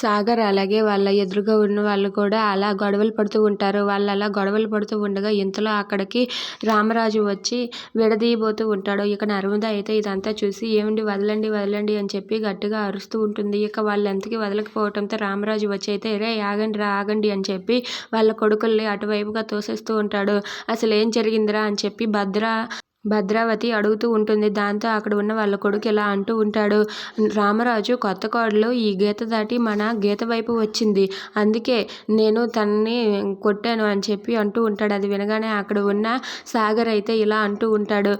సాగర్ అలాగే వాళ్ళ ఎదురుగా ఉన్న వాళ్ళు కూడా అలా గొడవలు పడుతూ ఉంటారు. వాళ్ళు అలా గొడవలు పడుతూ ఉండగా ఇంతలో అక్కడికి రామరాజు వచ్చి విడదీయబోతూ ఉంటాడు. ఇక నర్మద అయితే ఇదంతా చూసి ఏమండి వదలండి వదలండి అని చెప్పి గట్టిగా అరుస్తూ ఉంటుంది. ఇక వాళ్ళు ఎంతకీ వదలకపోవడంతో రామరాజు వచ్చి అయితే రే ఆగండి రా ఆగండి అని చెప్పి వాళ్ళ కొడుకుల్ని అటువైపుగా తోసేస్తూ ఉంటాడు. అసలు ఏం జరిగిందిరా అని చెప్పి భద్రావతి అడుగుతూ ఉంటుంది. దాంతో అక్కడ ఉన్న వాళ్ళ కొడుకు ఇలా అంటూ ఉంటాడు, రామరాజు కొత్త కోడలు ఈ గీత దాటి మన గీత వైపు వచ్చింది, అందుకే నేను తనని కొట్టాను అని చెప్పి అంటూ ఉంటాడు. అది వినగానే అక్కడ ఉన్న సాగర్ అయితే ఇలా అంటూ ఉంటాడు,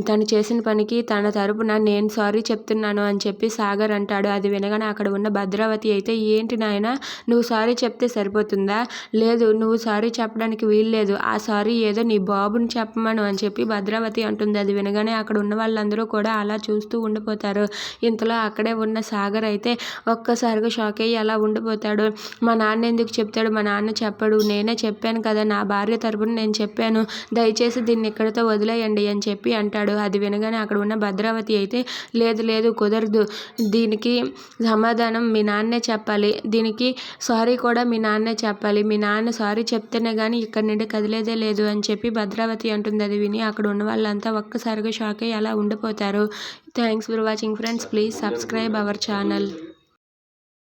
తను చేసిన పనికి తన తరపున నేను సారీ చెప్తున్నాను అని చెప్పి సాగర్ అంటాడు. అది వినగానే అక్కడ ఉన్న భద్రావతి అయితే ఏంటి నాయన నువ్వు సారీ చెప్తే సరిపోతుందా, లేదు నువ్వు సారీ చెప్పడానికి వీల్లేదు, ఆ సారీ ఏదో నీ బాబుని చెప్పమను అని చెప్పి భద్రావతి అంటుంది. అది వినగానే అక్కడ ఉన్న వాళ్ళందరూ కూడా అలా చూస్తూ ఉండిపోతారు. ఇంతలో అక్కడే ఉన్న సాగర్ అయితే ఒక్కసారిగా షాక్ అయ్యి అలా ఉండిపోతాడు. మా నాన్న ఎందుకు చెప్తాడు, మా నాన్న చెప్పడు, నేనే చెప్పాను కదా, నా భార్య తరపున నేను చెప్పాను, దయచేసి దీన్ని ఇక్కడితో వదిలేయండి అని చెప్పి అంటాడు. అది వినగానే అక్కడ ఉన్న భద్రావతి అయితే లేదు లేదు కుదరదు, దీనికి సమాధానం మీ నాన్నే చెప్పాలి, దీనికి సారీ కూడా మీ నాన్నే చెప్పాలి, మీ నాన్న సారీ చెప్తేనే కానీ ఇక్కడి నుండి కదిలేదే లేదు అని చెప్పి భద్రావతి అంటుంది. అది విని అక్కడ ఉన్న వాళ్ళంతా ఒక్కసారిగా షాక్ అయ్యి అలా ఉండిపోతారు. Thanks for watching friends, please subscribe our channel.